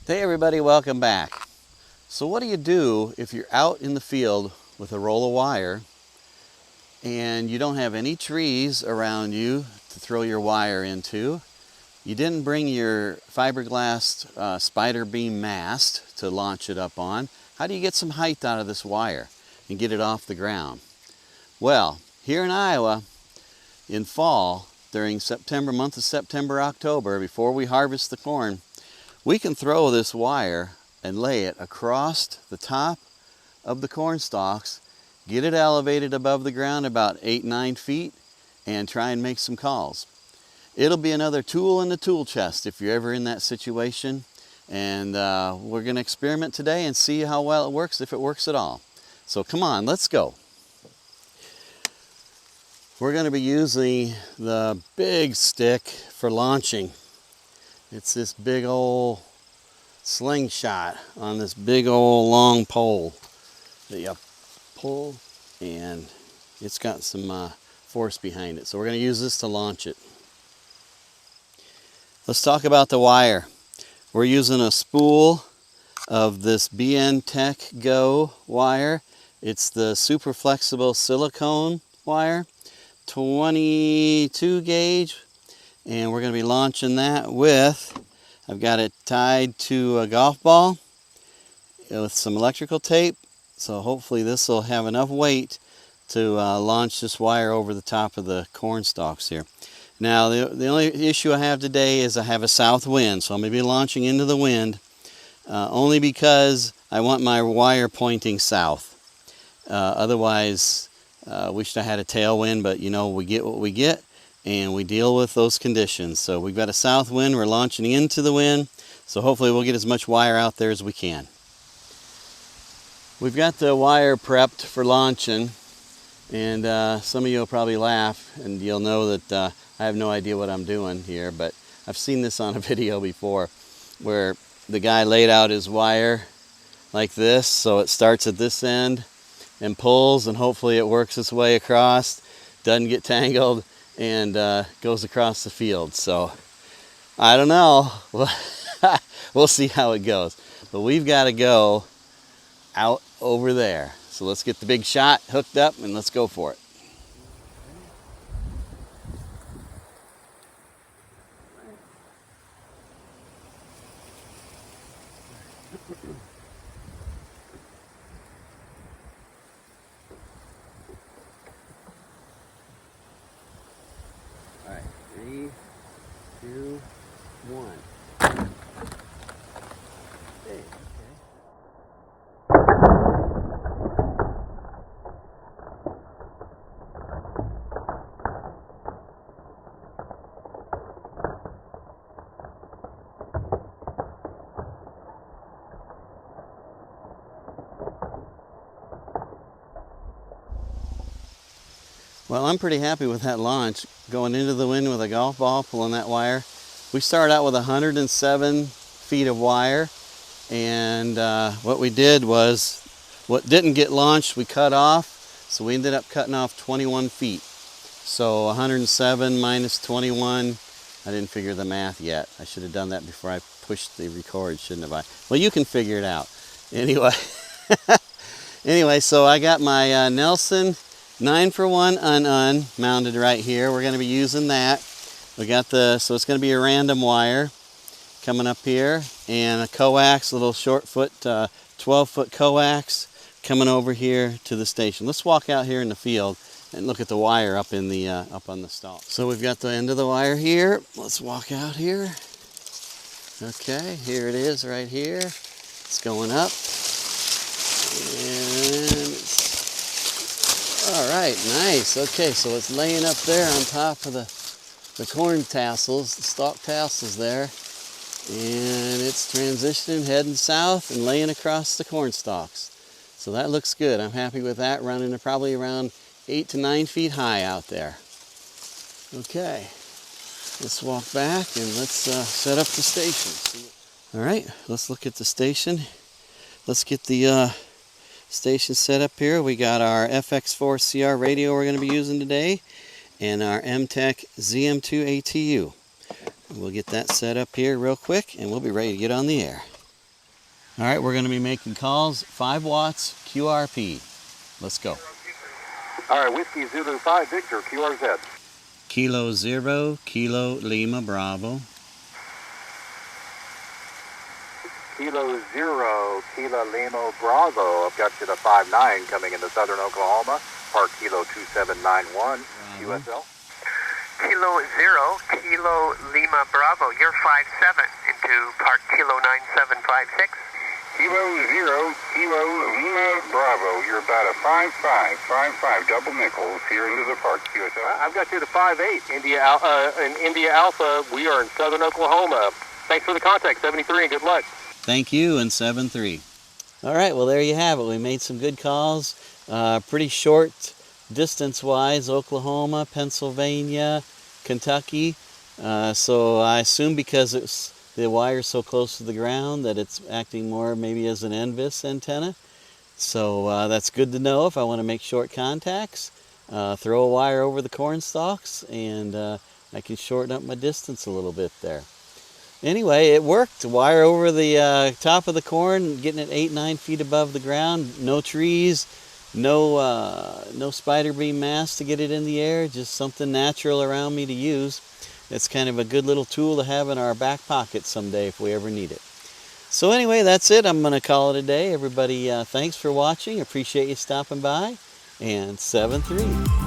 Hey everybody, welcome back. So what do you do if you're out in the field with a roll of wire and you don't have any trees around you to throw your wire into? You didn't bring your fiberglass spider beam mast to launch it up on. How do you get some height out of this wire and get it off the ground? Well, here in Iowa, in fall, during month of September, October, before we harvest the corn, we can throw this wire and lay it across the top of the corn stalks, get it elevated above the ground about 8-9 feet, and try and make some calls. It'll be another tool in the tool chest if you're ever in that situation. And we're going to experiment today and see how well it works, if it works at all. So come on, let's go. We're going to be using the big stick for launching. It's this big old slingshot on this big old long pole that you pull, and it's got some force behind it. So we're going to use this to launch it. Let's talk about the wire. We're using a spool of this BN Tech Go wire. It's the super flexible silicone wire, 22 gauge, and we're going to be launching that with, I've got it tied to a golf ball with some electrical tape, so hopefully this will have enough weight to launch this wire over the top of the corn stalks here. Now the only issue I have today is I have a south wind, so I'm going to be launching into the wind only because I want my wire pointing south. Otherwise, wished I had a tailwind, but you know, we get what we get and we deal with those conditions. So we've got a south wind, we're launching into the wind, so hopefully we'll get as much wire out there as we can. We've got the wire prepped for launching, and some of you will probably laugh and you'll know that I have no idea what I'm doing here, but I've seen this on a video before where the guy laid out his wire like this, so it starts at this end and pulls, and hopefully it works its way across, doesn't get tangled, and goes across the field. So I don't know. We'll see how it goes. But we've got to go out over there. So let's get the big shot hooked up and let's go for it. All right, 3, 2, 1. Hey, okay. Well, I'm pretty happy with that launch, going into the wind with a golf ball, pulling that wire. We started out with 107 feet of wire, and what we did was, what didn't get launched we cut off, so we ended up cutting off 21 feet. So 107 minus 21, I didn't figure the math yet. I should have done that before I pushed the record, shouldn't have I? Well, you can figure it out. Anyway, anyway, so I got my Nelson 9-for-1 mounted right here. We're going to be using that. We got so it's going to be a random wire coming up here, and a coax, a little short foot, 12-foot coax coming over here to the station. Let's walk out here in the field and look at the wire up in the up on the stalk. So we've got the end of the wire here. Let's walk out here. Okay, here it is right here. It's going up, and it's all right, nice. Okay, so it's laying up there on top of the corn tassels, the stalk tassels there, and it's transitioning, heading south and laying across the corn stalks. So that looks good. I'm happy with that, running probably around 8 to 9 feet high out there. Okay, let's walk back and let's set up the station. All right, let's look at the station. Let's get the station set up here. We got our FX4 CR radio we're going to be using today, and our M-Tech ZM2 ATU. We'll get that set up here real quick and we'll be ready to get on the air. All right, we're going to be making calls, 5 watts, QRP. Let's go. All right, Whiskey Zulu 5, Victor, QRZ. Kilo 0, Kilo Lima Bravo. Kilo 0, Kilo Lima Bravo. I've got you to 5-9 coming into southern Oklahoma. Park Kilo 2791, QSL. Kilo 0, Kilo Lima Bravo. You're 5-7 into Park Kilo 9756. Kilo 0, Kilo Lima Bravo. You're about a 5-5 double nickels here into the Park QSL. I've got you to 5-8, India Alpha. We are in southern Oklahoma. Thanks for the contact, 73, and good luck. Thank you, and 7-3. All right, well, there you have it. We made some good calls. Pretty short distance-wise, Oklahoma, Pennsylvania, Kentucky. So I assume because the wire's so close to the ground that it's acting more maybe as an NVIS antenna. So that's good to know if I want to make short contacts. Throw a wire over the cornstalks, and I can shorten up my distance a little bit there. Anyway, it worked. Wire over the top of the corn, getting it 8-9 feet above the ground. No trees, no spider beam mast to get it in the air. Just something natural around me to use. It's kind of a good little tool to have in our back pocket someday if we ever need it. So anyway, that's it. I'm going to call it a day. Everybody, thanks for watching. Appreciate you stopping by. And 7-3.